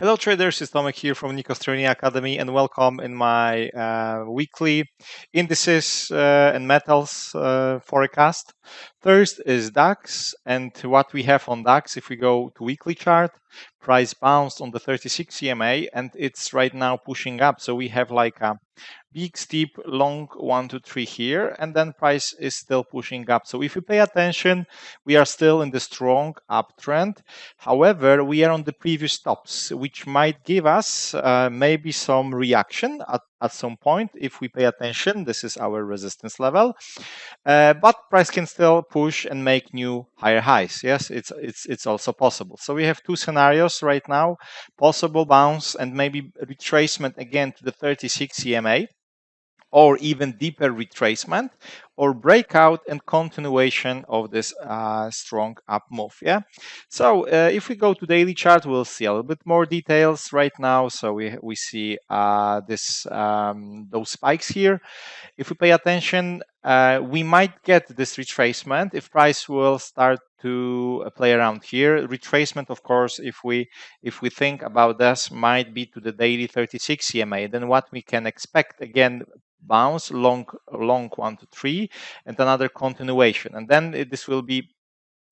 Hello traders, it's Tomek here from Nikos Trading Academy and welcome in my weekly indices and metals forecast. First is DAX, and what we have on DAX, if we go to weekly chart, price bounced on the 36 EMA and it's right now pushing up. So we have like a big steep long 1 to 3 here, and then price is still pushing up. So if you pay attention, we are still in the strong uptrend. However, we are on the previous tops, which might give us maybe some reaction at some point if we pay attention. This is our resistance level, but price can still push and make new higher highs. Yes, it's also possible. So we have two scenarios right now: possible bounce and maybe retracement again to the 36 EMA, or even deeper retracement, or breakout and continuation of this strong up move. Yeah. So if we go to daily chart, we'll see a little bit more details right now. So we see those spikes here. If we pay attention, we might get this retracement if price will start to play around here. Retracement, of course, if we think about this, might be to the daily 36 EMA. Then what we can expect again, bounce long 1 to 3 and another continuation, and then this will be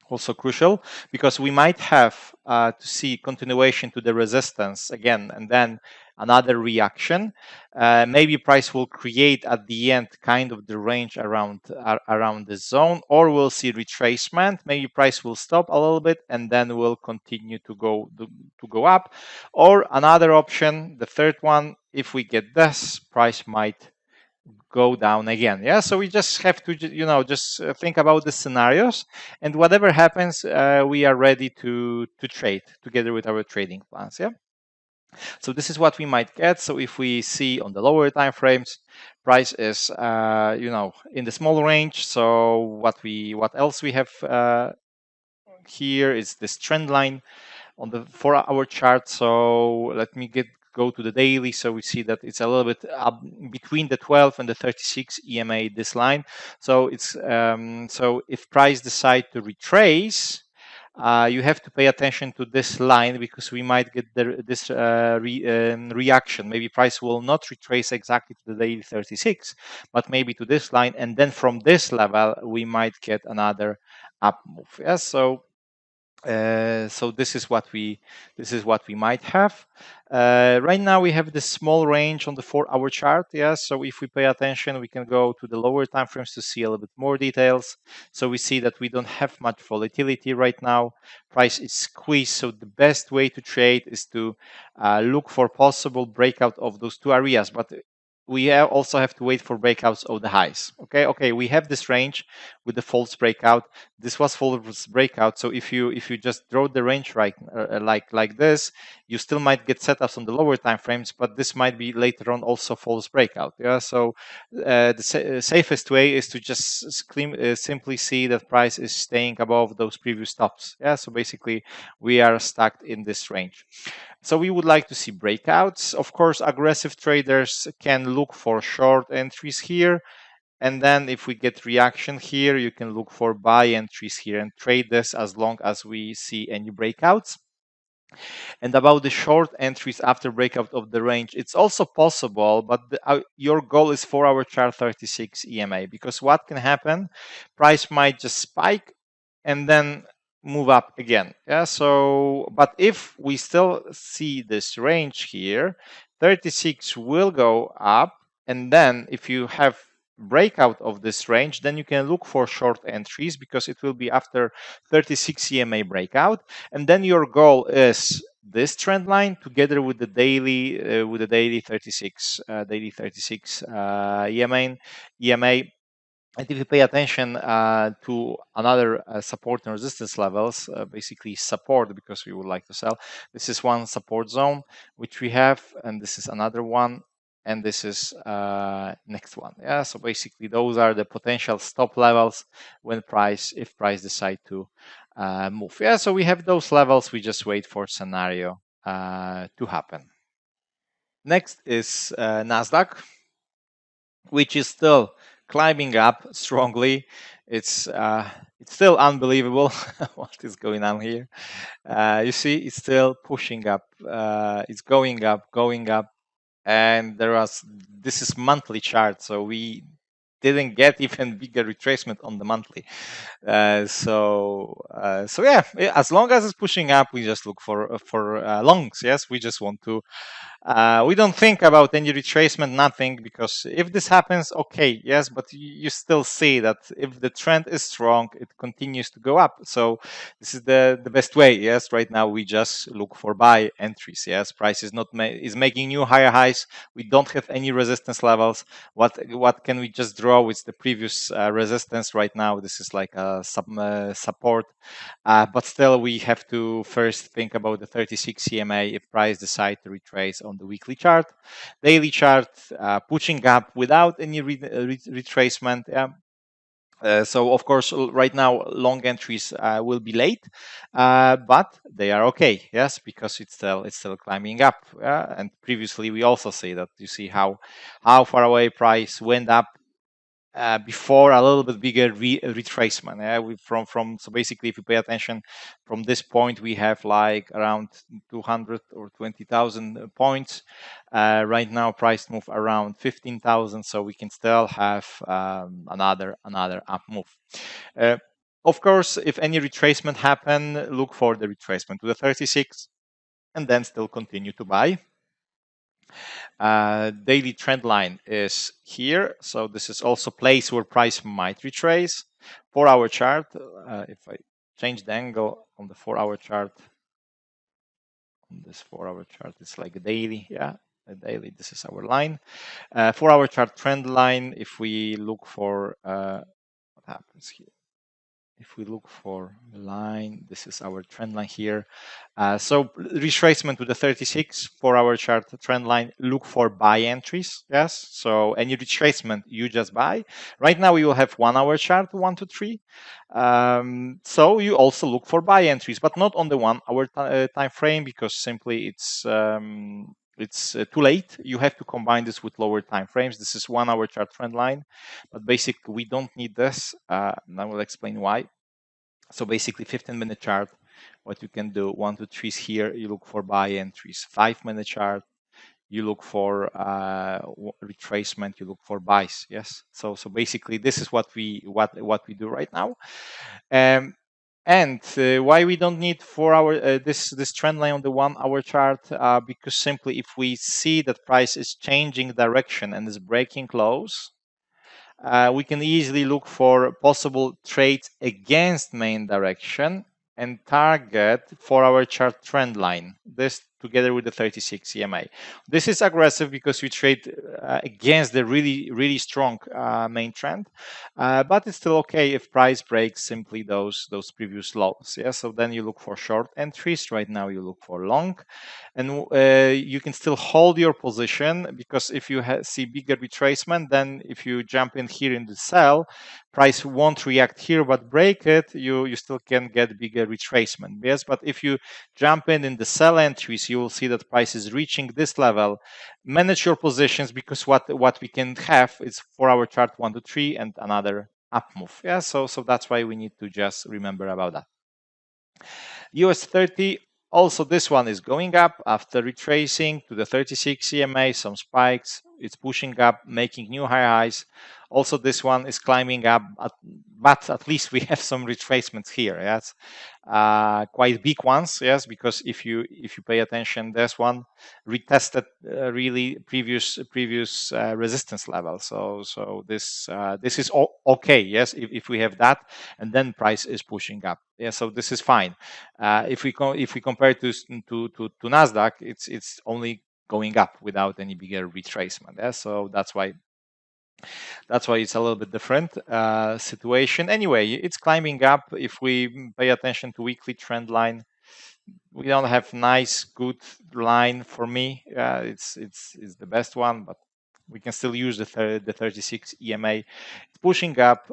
also crucial because we might have to see continuation to the resistance again and then another reaction. Maybe price will create at the end kind of the range around the zone, or we'll see retracement. Maybe price will stop a little bit and then will continue to go up, or another option, the third one, if we get this, price might go down again. Yeah, so we just have to just think about the scenarios, and whatever happens, we are ready to trade together with our trading plans. Yeah, so this is what we might get. So if we see on the lower time frames, price is in the small range. So what else we have here is this trend line on the 4-hour chart. So let me go to the daily. So we see that it's a little bit up between the 12 and the 36 EMA, this line. So it's so if price decide to retrace, you have to pay attention to this line because we might get this reaction. Maybe price will not retrace exactly to the daily 36, but maybe to this line, and then from this level we might get another up move. Yes, so this is what we might have. Right now we have this small range on the 4-hour chart. Yeah, so if we pay attention, we can go to the lower time frames to see a little bit more details. So we see that we don't have much volatility right now. Price is squeezed. So the best way to trade is to look for possible breakout of those two areas, but we also have to wait for breakouts of the highs. Okay, we have this range with the false breakout. This was false breakout. So if you just draw the range right like this, you still might get setups on the lower time frames, but this might be later on also false breakout. Yeah, so the safest way is to just simply see that price is staying above those previous tops. Yeah, so basically we are stuck in this range. So we would like to see breakouts. Of course, aggressive traders can look for short entries here. And then if we get reaction here, you can look for buy entries here and trade this as long as we see any breakouts. And about the short entries after breakout of the range, it's also possible, but your goal is 4-hour chart 36 EMA, because what can happen, price might just spike and then move up again. Yeah, so but if we still see this range here, 36 will go up, and then if you have breakout of this range, then you can look for short entries because it will be after 36 EMA breakout, and then your goal is this trend line together with the daily 36 EMA. And if you pay attention to another support and resistance levels, basically support, because we would like to sell. This is one support zone which we have, and this is another one, and this is next one. Yeah, so basically those are the potential stop levels when if price decide to move. Yeah, so we have those levels. We just wait for scenario to happen. Next is NASDAQ, which is still climbing up strongly. It's It's still unbelievable what is going on here. You see, it's still pushing up. It's going up, and this is monthly chart, so we didn't get even bigger retracement on the monthly. So yeah, as long as it's pushing up, we just look for longs. Yes, we just want to we don't think about any retracement, nothing, because if this happens, okay, yes, but you still see that if the trend is strong, it continues to go up. So this is the best way. Yes, right now we just look for buy entries. Yes, price is not is making new higher highs. We don't have any resistance levels. What can we just draw with the previous resistance right now? This is like a support. But still, we have to first think about the 36 CMA if price decide to retrace on the weekly chart. Daily chart pushing up without any retracement. So of course, right now long entries will be late, but they are okay. Yes, because it's still climbing up. And previously we also say that you see how far away price went up before a little bit bigger retracement. So basically, if you pay attention, from this point we have like around 200 or 20,000 points. Right now, price move around 15,000, so we can still have another up move. Uh, of course, if any retracement happen, look for the retracement to the 36, and then still continue to buy. Daily trend line is here. So this is also place where price might retrace. 4-hour chart, if I change the angle on the 4-hour chart, on this 4-hour chart, it's like a daily, yeah, a daily, this is our line. 4-hour chart trend line, if we look for, what happens here? If we look for the line, this is our trend line here. So retracement to the 36 4-hour chart trend line, look for buy entries. Yes. So any retracement, you just buy. Right now we will have 1-hour chart 1 to 3. So you also look for buy entries, but not on the 1-hour time frame, because simply it's too late. You have to combine this with lower time frames. This is 1-hour chart trend line, but basically we don't need this. And I will explain why. So basically 15-minute chart, what you can do, 1 to 3 here, you look for buy entries. 5-minute chart, you look for retracement, you look for buys. Yes. So basically this is what we do right now. And why we don't need 4-hour this trend line on the 1-hour chart, because simply if we see that price is changing direction and is breaking lows, we can easily look for possible trades against main direction and target 4-hour chart trend line. This together with the 36 EMA. This is aggressive because we trade against the really strong main trend, but it's still okay if price breaks simply those previous lows. Yeah, so then you look for short entries. Right now you look for long, and you can still hold your position, because if you see bigger retracement, then if you jump in here in the sell, price won't react here but break it, you still can get bigger retracement. Yes, but if you jump in the sell entries, you will see that price is reaching this level. Manage your positions, because what we can have is 4-hour chart 1 to 3 and another up move. Yeah, so that's why we need to just remember about that. US 30, also this one is going up after retracing to the 36 EMA, some spikes. It's pushing up, making new high highs. Also, this one is climbing up, but at least we have some retracements here. Yes, quite big ones. Yes, because if you pay attention, this one retested really previous resistance level. So this is okay. Yes, if we have that, and then price is pushing up. Yeah, so this is fine. If we compare to NASDAQ, it's only going up without any bigger retracement. Yeah? So that's why it's a little bit different situation. Anyway, it's climbing up. If we pay attention to weekly trend line, we don't have nice good line for me. It's the best one, but we can still use the 36 EMA. It's pushing up.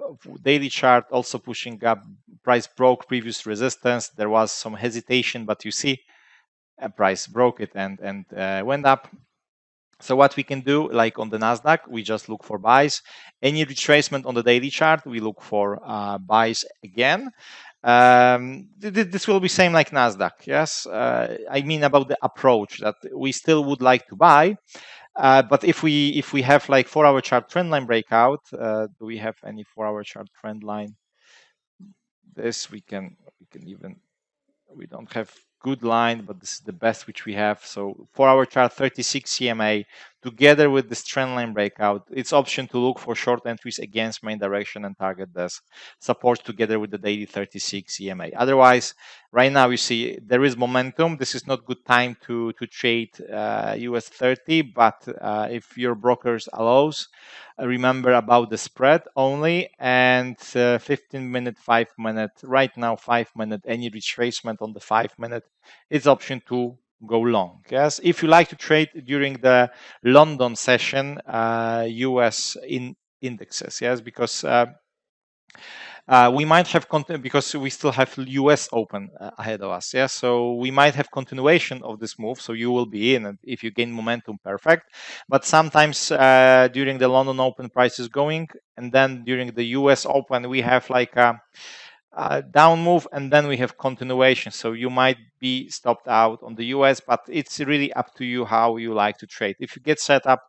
Daily chart also pushing up. Price broke previous resistance. There was some hesitation, but you see, price broke it and went up. So what we can do, like on the NASDAQ, we just look for buys. Any retracement on the daily chart, we look for buys again. This will be same like NASDAQ, yes? I mean about the approach that we still would like to buy, but if we have like 4-hour chart trend line breakout, do we have any 4-hour chart trend line? This we can even, we don't have good line, but this is the best which we have. So 4-hour chart 36 CMA together with this trend line breakout, it's option to look for short entries against main direction and target this support together with the daily 36 CMA. Otherwise, right now you see there is momentum. This is not good time to trade US 30, but if your brokers allows, remember about the spread only, and 15-minute, 5-minute, right now 5-minute, any retracement on the 5-minute, it's option to go long. Yes, if you like to trade during the London session, US indexes, yes, because we might have because we still have US open ahead of us. Yeah, so we might have continuation of this move. So you will be in, and if you gain momentum, perfect. But sometimes during the London Open, price is going, and then during the US Open, we have like a down move, and then we have continuation. So you might be stopped out on the US, but it's really up to you how you like to trade. If you get set up,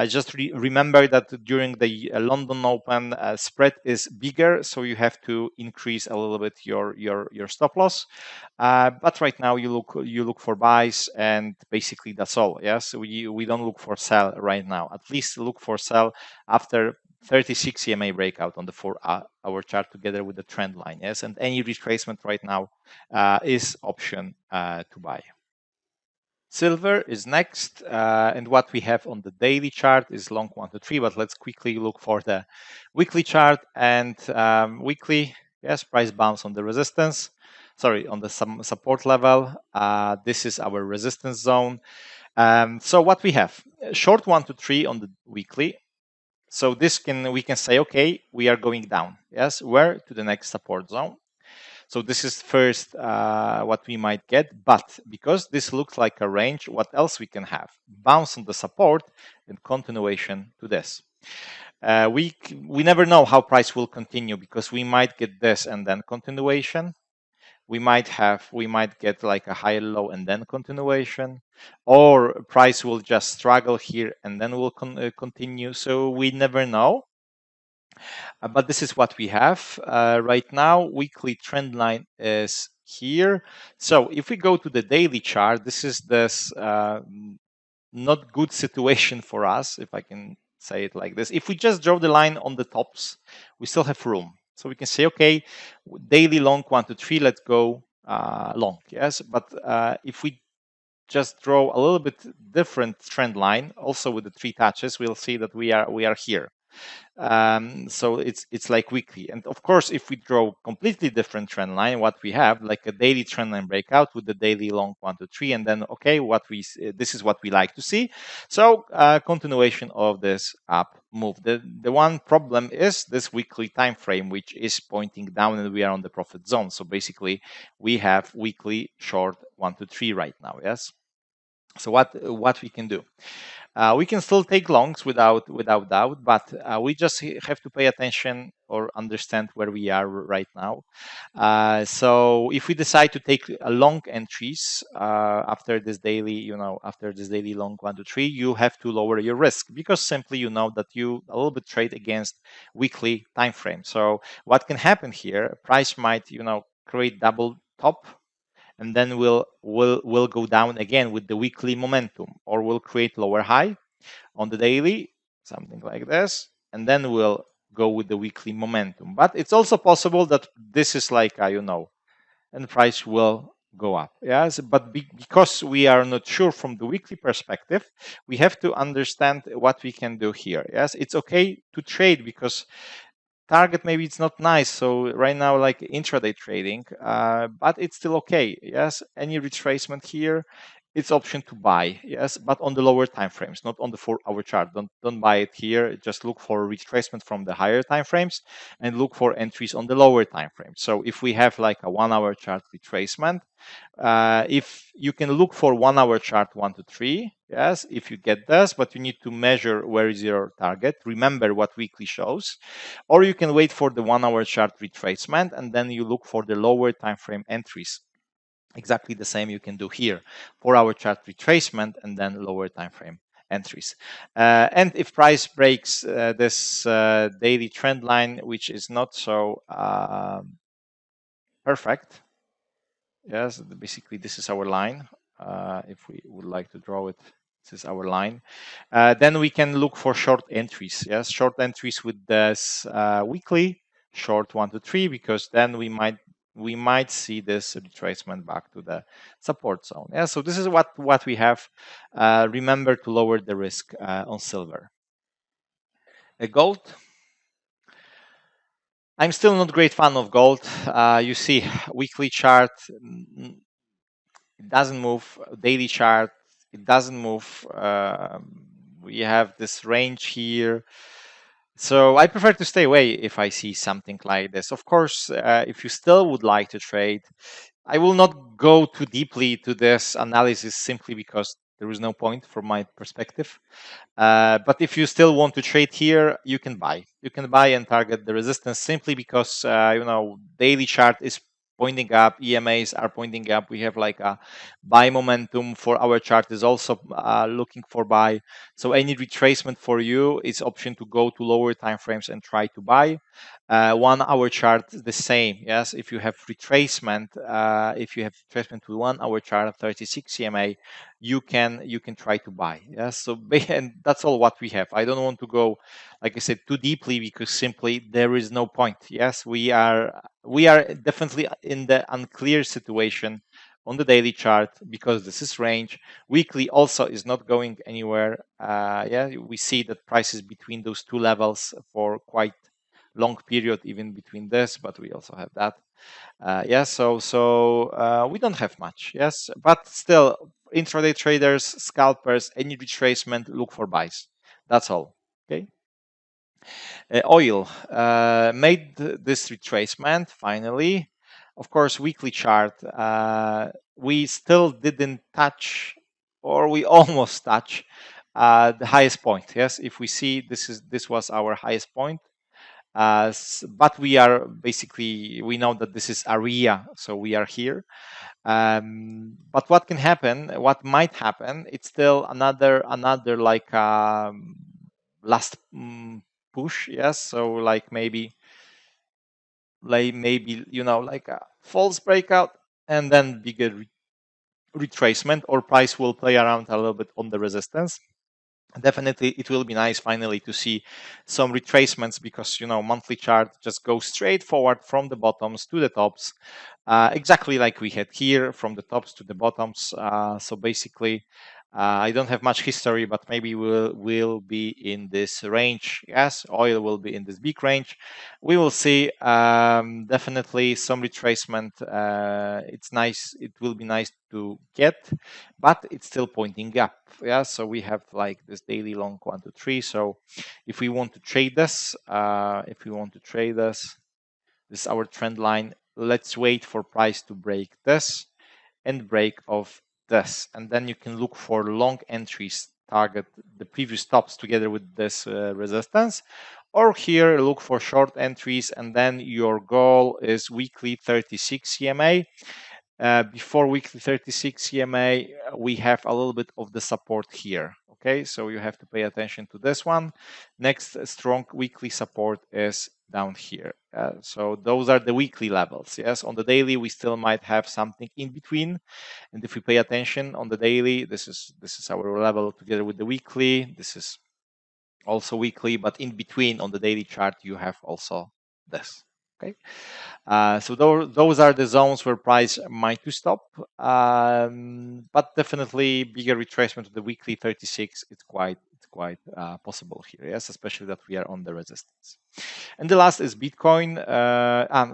just remember that during the London Open, spread is bigger, so you have to increase a little bit your stop loss. But right now you look for buys, and basically that's all. Yes, we don't look for sell right now. At least look for sell after 36 EMA breakout on the 4-hour chart together with the trend line. Yes, and any retracement right now is option to buy. Silver is next, and what we have on the daily chart is long 1 to 3. But let's quickly look for the weekly chart. And weekly, yes, price bounce on the resistance. Sorry, on the support level. This is our resistance zone. So what we have, short 1 to 3 on the weekly. So this we can say, okay, we are going down. Yes, where? To the next support zone. So this is first what we might get, but because this looks like a range, what else we can have? Bounce on the support and continuation to this. We never know how price will continue, because we might get this and then continuation. We might get like a higher low and then continuation, or price will just struggle here and then will continue. So we never know. But this is what we have right now. Weekly trend line is here. So if we go to the daily chart, this is this not good situation for us, if I can say it like this. If we just draw the line on the tops, we still have room. So we can say, okay, daily long 1 to 3, let's go long. Yes, but if we just draw a little bit different trend line, also with the 3 touches, we'll see that we are here. So it's like weekly, and of course if we draw completely different trend line, what we have like a daily trend line breakout with the daily long 1 to 3, and then okay, this is what we like to see. So continuation of this up move. The one problem is this weekly time frame, which is pointing down, and we are on the profit zone. So basically we have weekly short 1 to 3 right now. Yes, so what we can do, we can still take longs without doubt, but we just have to pay attention or understand where we are right now. So if we decide to take a long entries after this daily, after this daily long 1 to 3, you have to lower your risk, because simply you know that you a little bit trade against weekly time frame. So what can happen here? Price might create double top, and then we'll go down again with the weekly momentum, or we'll create lower high on the daily, something like this, and then we'll go with the weekly momentum. But it's also possible that this is like and price will go up. Yes, but because we are not sure from the weekly perspective, we have to understand what we can do here. Yes, it's okay to trade, because target maybe it's not nice, so right now like intraday trading, but it's still okay. Yes, any retracement here, it's option to buy, yes, but on the lower time frames, not on the 4-hour chart. Don't buy it here. Just look for retracement from the higher time frames and look for entries on the lower time frames. So if we have like a 1-hour chart retracement, if you can look for 1-hour chart 1 to 3, yes, if you get this, but you need to measure where is your target. Remember what weekly shows, or you can wait for the 1-hour chart retracement and then you look for the lower time frame entries. Exactly the same you can do here, 4-hour chart retracement and then lower time frame entries. And if price breaks this daily trend line, which is not so perfect, yes, basically this is our line. If we would like to draw it, this is our line. Then we can look for short entries. Yes, short entries with this weekly short 1 to 3, because then we might see this retracement back to the support zone. Yeah, so this is what we have. Remember to lower the risk on silver. Gold. I'm still not a great fan of gold. You see, weekly chart, it doesn't move. Daily chart, it doesn't move. We have this range here. So I prefer to stay away if I see something like this. Of course, if you still would like to trade, I will not go too deeply to this analysis simply because there is no point from my perspective. But if you still want to trade here, you can buy. You can buy and target the resistance simply because daily chart is pointing up, EMAs are pointing up. We have like a buy momentum for our chart is also looking for buy. So any retracement for you is option to go to lower time frames and try to buy. 1-hour chart the same. Yes, if you have retracement, to 1-hour chart 36 EMA, you can try to buy. Yes, so and that's all what we have. I don't want to go, like I said, too deeply because simply there is no point. Yes, we are definitely in the unclear situation on the daily chart because this is range. Weekly also is not going anywhere. Yeah, we see that prices between those two levels for quite long period, even between this, but we also have that. Yes, so we don't have much. Yes, but still, intraday traders, scalpers, any retracement, look for buys. That's all. Okay. Oil made this retracement finally. Of course, weekly chart. We still didn't touch, or we almost touch the highest point. Yes, if we see this was our highest point. But we are basically, we know that this is area, so we are here. But what can happen, what might happen, it's still another like last push. Yes, so like maybe like a false breakout and then bigger retracement, or price will play around a little bit on the resistance. Definitely it will be nice finally to see some retracements because monthly chart just goes straight forward from the bottoms to the tops, exactly like we had here, from the tops to the bottoms. So basically I don't have much history, but maybe we'll be in this range. Yes, oil will be in this big range. We will see. Definitely some retracement. It's nice. It will be nice to get, but it's still pointing up. Yeah, so we have like this daily long 1 to 3. So if we want to trade this, this is our trend line. Let's wait for price to break this and break off this, and then you can look for long entries, target the previous tops together with this resistance, or here look for short entries, and then your goal is weekly 36 EMA. Before weekly 36 EMA, we have a little bit of the support here. Okay, so you have to pay attention to this one. Next strong weekly support is down here. So those are the weekly levels. Yes, on the daily we still might have something in between, and if we pay attention on the daily, this is our level together with the weekly. This is also weekly, but in between on the daily chart you have also this. Okay. So those are the zones where price might to stop, but definitely bigger retracement of the weekly 36. It's quite quite possible here. Yes, especially that we are on the resistance. And the last is Bitcoin.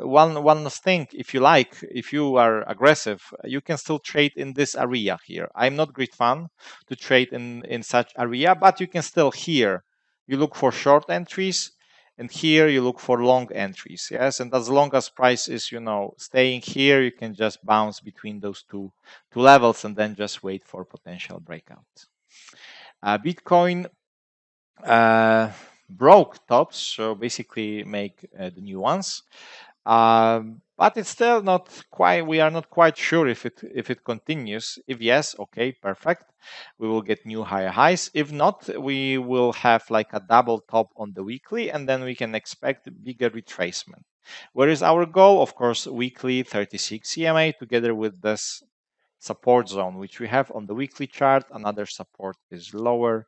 One thing, if you like, if you are aggressive, you can still trade in this area here. I'm not great fan to trade in such area, but you can still here. You look for short entries, and here you look for long entries. Yes, and as long as price is staying here, you can just bounce between those two levels and then just wait for potential breakouts. Bitcoin broke tops, so basically make the new ones. But it's still not quite. We are not quite sure if it continues. If yes, okay, perfect. We will get new higher highs. If not, we will have like a double top on the weekly, and then we can expect bigger retracement. Where is our goal? Of course, weekly 36 EMA together with this support zone, which we have on the weekly chart. Another support is lower,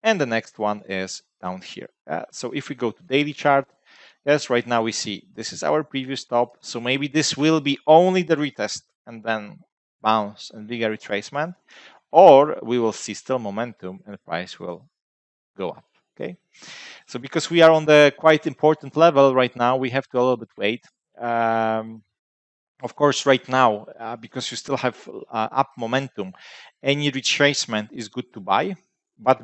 and the next one is down here. So if we go to daily chart, yes, right now we see this is our previous top. So maybe this will be only the retest and then bounce and bigger retracement, or we will see still momentum and the price will go up. Okay. So because we are on the quite important level right now, we have to a little bit wait. Of course, right now, because you still have up momentum, any retracement is good to buy, but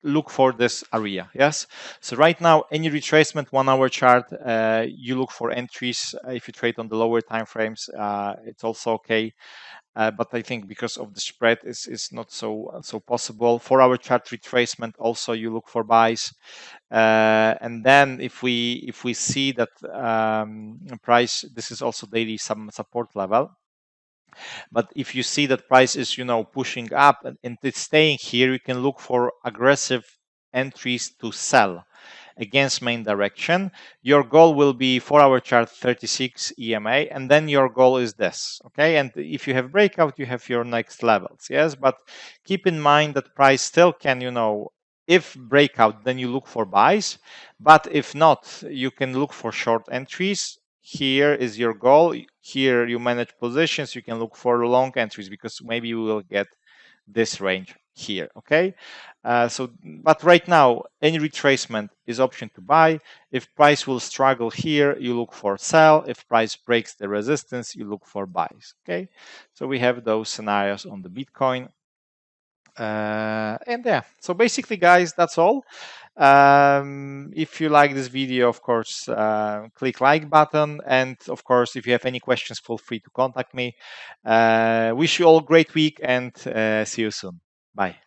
look for this area. Yes. So right now, any retracement 1 hour chart, you look for entries. If you trade on the lower time frames, it's also okay. But I think because of the spread is not so possible. 4 hour chart retracement, also you look for buys. And then if we see that price, this is also daily some support level. But if you see that price is pushing up and it's staying here, you can look for aggressive entries to sell against main direction. Your goal will be 4 hour chart 36 EMA, and then your goal is this. Okay, and if you have breakout, you have your next levels. Yes, but keep in mind that price still can if breakout, then you look for buys, but if not, you can look for short entries. Here is your goal. Here you manage positions. You can look for long entries because maybe you will get this range here. Okay, but right now any retracement is option to buy. If price will struggle here, you look for sell. If price breaks the resistance, you look for buys. Okay, so we have those scenarios on the Bitcoin. And yeah, so basically, guys, that's all. If you like this video, of course, click like button, and of course, if you have any questions, feel free to contact me. Wish you all a great week, and see you soon. Bye.